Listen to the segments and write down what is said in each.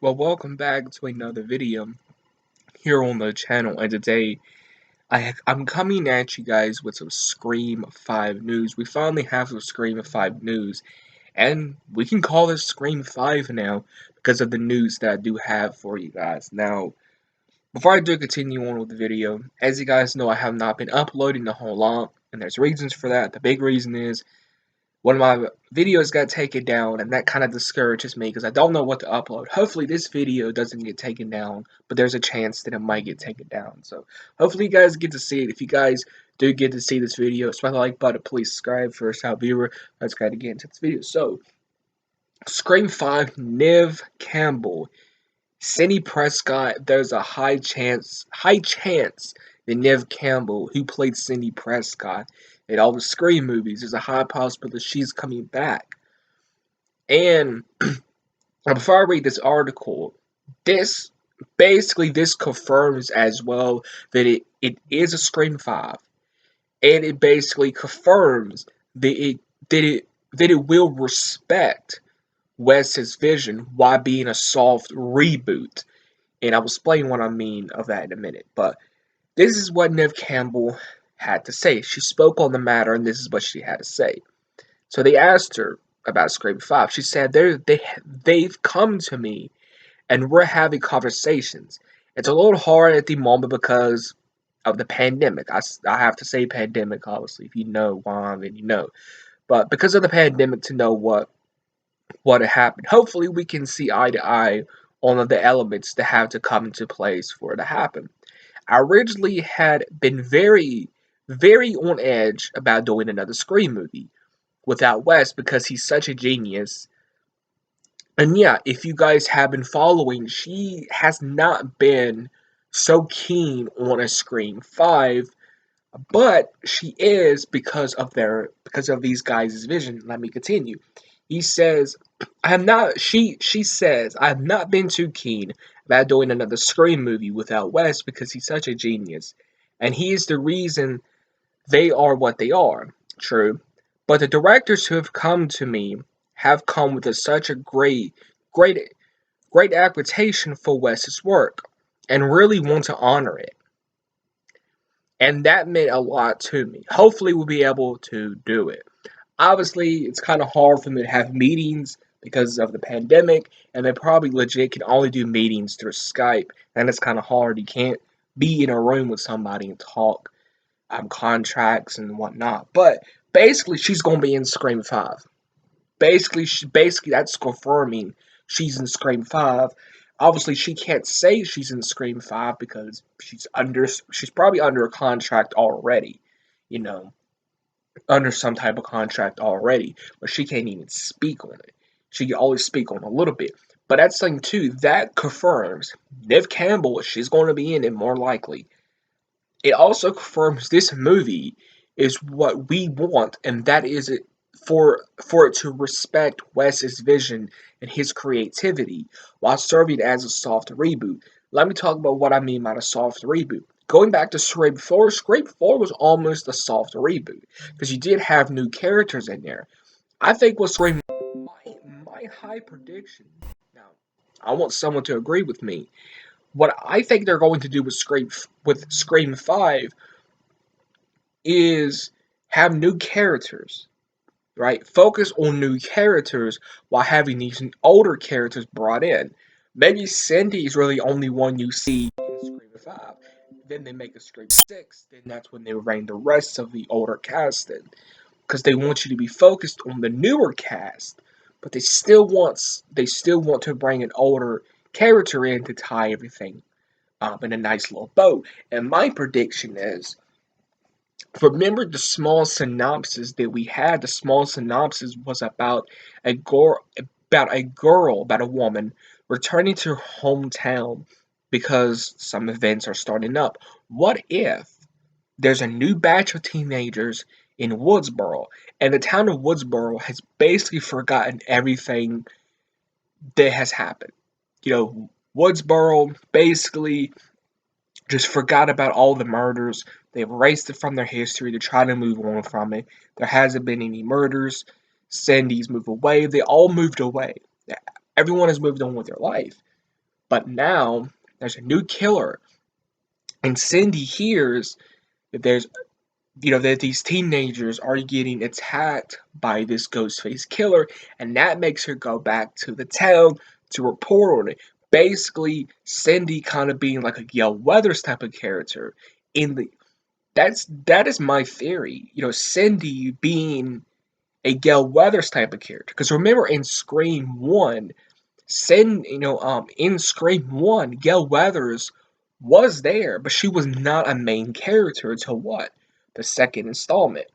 Well, welcome back to another video here on the channel, and today I'm coming at you guys with some Scream 5 news. We finally have some Scream 5 news, and we can call this Scream 5 now because of the news that I do have for you guys. Now, before I do continue on with the video, as you guys know, I have not been uploading a whole lot, and there's reasons for that. The big reason is one of my videos got taken down, and that kind of discourages me because I don't know what to upload. Hopefully this video doesn't get taken down, but there's a chance that it might get taken down. So hopefully you guys get to see it. If you guys do get to see this video, smash the like button, please subscribe. First time viewer, let's go to get into this video. So Scream 5, Neve Campbell, Cindy Prescott. There's a high chance that Neve Campbell, who played Cindy Prescott in all the Scream movies, there's a high possibility she's coming back. And before I read this article, this confirms as well that it is a Scream 5, and it basically confirms that it will respect Wes's vision while being a soft reboot. And I'll explain what I mean of that in a minute. But this is what Neve Campbell had to say. She spoke on the matter, and this is what she had to say. So they asked her about Scream 5. She said they've come to me, and we're having conversations. It's a little hard at the moment because of the pandemic. I have to say pandemic, obviously. If you know why, then you know. But because of the pandemic, to know what happened. Hopefully, we can see eye to eye on the elements that have to come into place for it to happen. I originally had been very, very on edge about doing another Scream movie without Wes because he's such a genius. And yeah, if you guys have been following, she has not been so keen on a Scream 5, but she is because of these guys' vision. Let me continue. He says, I have not she says, I have not been too keen about doing another Scream movie without Wes because he's such a genius. And he is the reason they are what they are. True. But the directors who have come to me have come with such a great great reputation for Wes's work and really want to honor it. And that meant a lot to me. Hopefully we'll be able to do it. Obviously, it's kind of hard for them to have meetings because of the pandemic, and they probably legit can only do meetings through Skype, and it's kind of hard. You can't be in a room with somebody and talk contracts and whatnot. But basically, she's gonna be in Scream 5. Basically that's confirming she's in Scream 5. Obviously, she can't say she's in Scream 5 because she's probably under a contract already. You know, under some type of contract already, but she can't even speak on it. She can always speak on a little bit. But that's something too, that confirms Neve Campbell, she's going to be in it more likely. It also confirms this movie is what we want, and that is it for it to respect Wes's vision and his creativity while serving as a soft reboot. Let me talk about what I mean by a soft reboot. Going back to Scream 4 was almost a soft reboot because you did have new characters in there. I think what Scream my high prediction. Now, I want someone to agree with me. What I think they're going to do with Scream 5 is have new characters, right? Focus on new characters while having these older characters brought in. Maybe Cindy's really the only one you see in Scream 5. Then they make a Scream 6, then that's when they bring the rest of the older cast in. Because they want you to be focused on the newer cast, but they still want to bring an older character in to tie everything up in a nice little bow. And my prediction is, remember the small synopsis that we had? The small synopsis was about about a woman returning to her hometown because some events are starting up. What if there's a new batch of teenagers in Woodsboro, and the town of Woodsboro has basically forgotten everything that has happened? You know, Woodsboro basically just forgot about all the murders. They've erased it from their history to try to move on from it. There hasn't been any murders. Cindy's moved away. They all moved away. Everyone has moved on with their life. But now there's a new killer, and Cindy hears that that these teenagers are getting attacked by this Ghostface killer, and that makes her go back to the town to report on it. Basically, Cindy kind of being like a Gail Weathers type of character. In the that is my theory. Cindy being a Gail Weathers type of character. Because remember in Scream One, in Scream One, Gail Weathers was there, but she was not a main character until what? The second installment.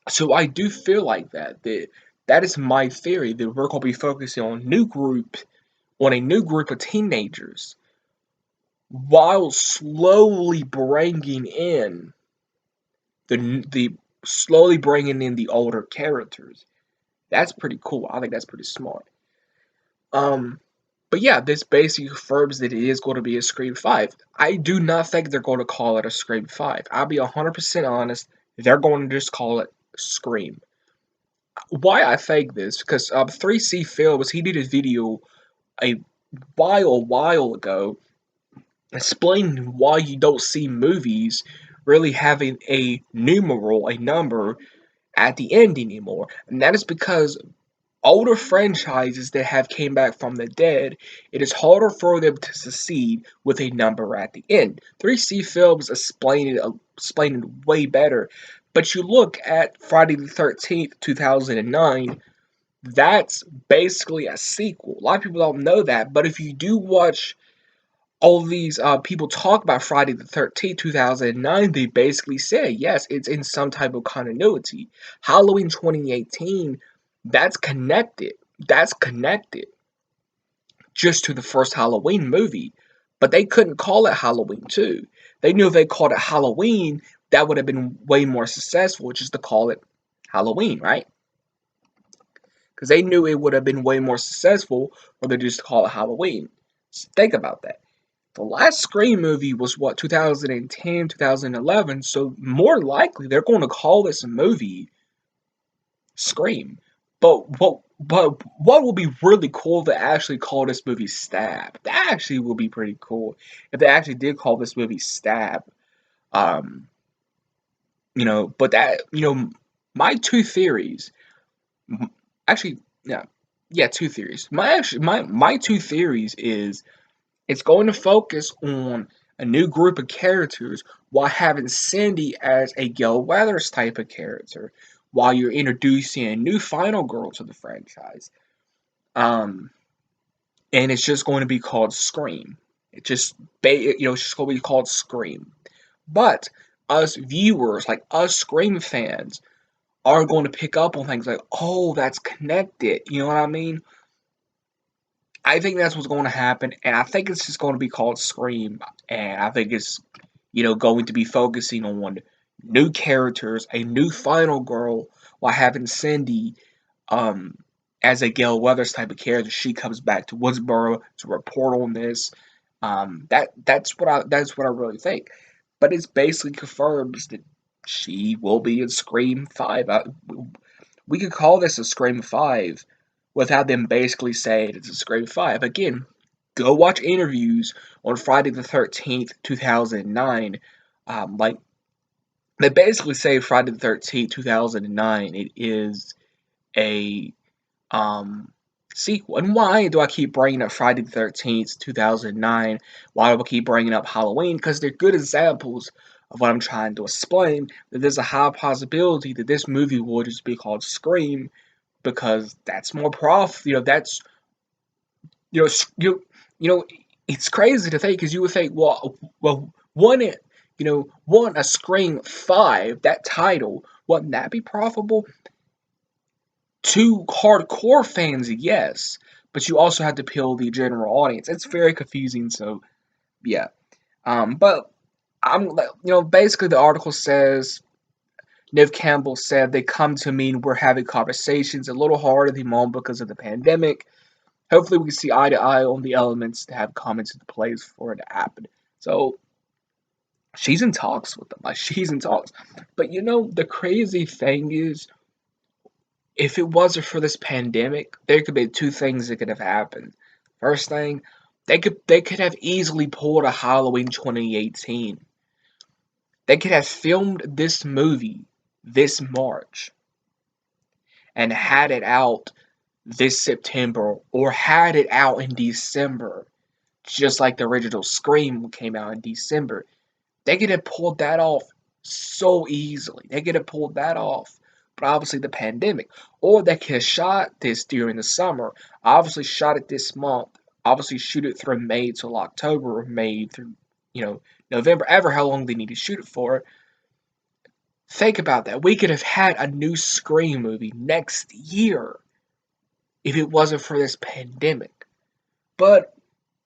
So I do feel like that is my theory that we're gonna be focusing on a new group of teenagers while slowly bringing in the slowly bringing in the older characters. That's pretty cool. I think that's pretty smart. Um, but yeah, this basically confirms that it is going to be a Scream 5. I do not think they're going to call it a Scream 5. I'll be 100% honest. They're going to just call it Scream. Why I think this? Because 3C Films, he did a video a while ago explaining why you don't see movies really having a numeral, a number, at the end anymore. And that is because older franchises that have came back from the dead, it is harder for them to succeed with a number at the end. 3C Films explain it way better. But you look at Friday the 13th, 2009, that's basically a sequel. A lot of people don't know that, but if you do watch all these people talk about Friday the 13th, 2009, they basically say, yes, it's in some type of continuity. Halloween 2018, that's connected. That's connected just to the first Halloween movie. But they couldn't call it Halloween 2. They knew if they called it Halloween, that would have been way more successful, just to call it Halloween, right? Because they knew it would have been way more successful or they just call it Halloween. So think about that. The last Scream movie was what, 2010, 2011, so more likely they're going to call this movie Scream. But what will be really cool to actually call this movie Stab? That actually will be pretty cool if they actually did call this movie Stab. Um, but my two theories, actually, yeah, two theories. My two theories is it's going to focus on a new group of characters while having Cindy as a Gail Weathers type of character, while you're introducing a new final girl to the franchise. Um, and it's just going to be called Scream. It's just going to be called Scream. But us viewers, like us Scream fans, are going to pick up on things like, oh, that's connected. You know what I mean? I think that's what's going to happen, and I think it's just going to be called Scream, and I think it's going to be focusing on new characters, a new final girl, while having Cindy um as a Gail Weathers type of character. She comes back to Woodsboro to report on this. That's what I really think, but it's basically confirms that she will be in Scream 5. We could call this a Scream 5 without them basically saying it's a Scream 5. Again, go watch interviews on Friday the 13th, 2009. Like, they basically say Friday the 13th, 2009, it is a sequel. And why do I keep bringing up Friday the 13th, 2009? Why do I keep bringing up Halloween? Because they're good examples of what I'm trying to explain. That there's a high possibility that this movie will just be called Scream because that's more profit. That's you know you know it's crazy to think because you would think, well, one a Scream 5, that title, wouldn't that be profitable? To hardcore fans, yes, but you also have to appeal the general audience. It's very confusing. So yeah, but basically the article says Neve Campbell said they come to mean we're having conversations a little hard at the moment because of the pandemic. Hopefully we can see eye to eye on the elements to have comments into place for it to happen. So she's in talks with them. Like, she's in talks. But the crazy thing is, if it wasn't for this pandemic, there could be two things that could have happened. First thing, They could have easily pulled a Halloween 2018. They could have filmed this movie this March and had it out this September or had it out in December, just like the original Scream came out in December. They could have pulled that off so easily. They could have pulled that off. But obviously the pandemic. Or they could have shot this during the summer. Obviously shot it this month. Obviously shoot it through May till October or May through, November, ever how long they need to shoot it for. Think about that. We could have had a new Scream movie next year if it wasn't for this pandemic. But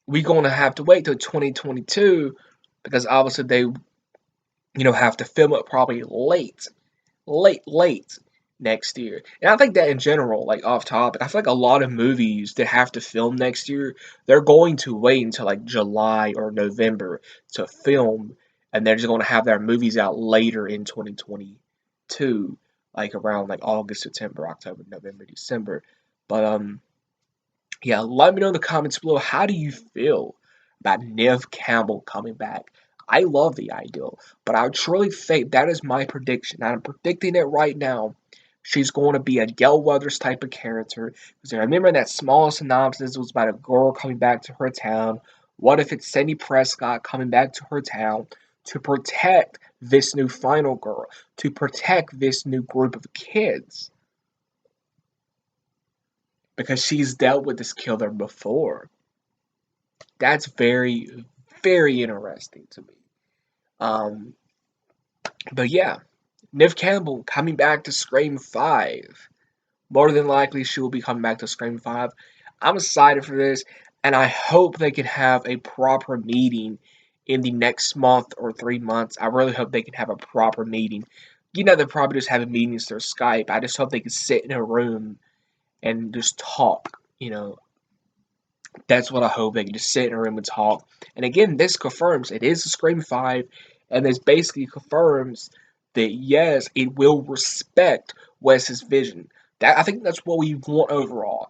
we're gonna have to wait till 2022 because obviously they have to film it probably late next year. And I think that in general, like off topic, I feel like a lot of movies that have to film next year, they're going to wait until like July or November to film, and they're just going to have their movies out later in 2022, like around like August, September, October, November, December. But yeah, let me know in the comments below, how do you feel about Neve Campbell coming back? I love the idea, but I truly think that is my prediction. I'm predicting it right now. She's going to be a Gail Weathers type of character. Because I remember that small synopsis was about a girl coming back to her town. What if it's Cindy Prescott coming back to her town to protect this new final girl, to protect this new group of kids? Because she's dealt with this killer before. That's very, very interesting to me. Um, but yeah, Neve Campbell coming back to Scream 5. More than likely, she will be coming back to Scream 5. I'm excited for this, and I hope they can have a proper meeting in the next month or 3 months. I really hope they can have a proper meeting. They're probably just having meetings through Skype. I just hope they can sit in a room and just talk. That's what I hope. They can just sit in a room and talk. And again, this confirms it is a Scream 5, and this basically confirms that yes, it will respect Wes's vision. I think that's what we want overall.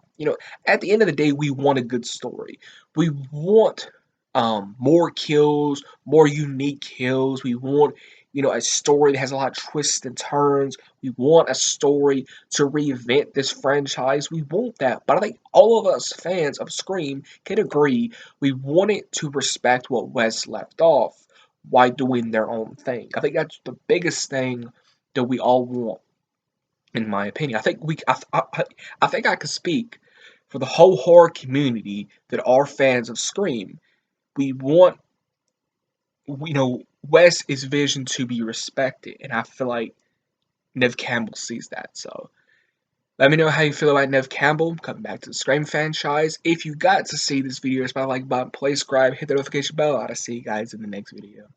At the end of the day, we want a good story. We want more kills, more unique kills. We want a story that has a lot of twists and turns. We want a story to reinvent this franchise. We want that. But I think all of us fans of Scream can agree we want it to respect what Wes left off while doing their own thing. I think that's the biggest thing that we all want, in my opinion. I think I could speak for the whole horror community that are fans of Scream. We want, Wes's vision to be respected, and I feel like Neve Campbell sees that. So let me know how you feel about Neve Campbell coming back to the Scream franchise. If you got to see this video, smash the like button, play subscribe, hit the notification bell. I'll see you guys in the next video.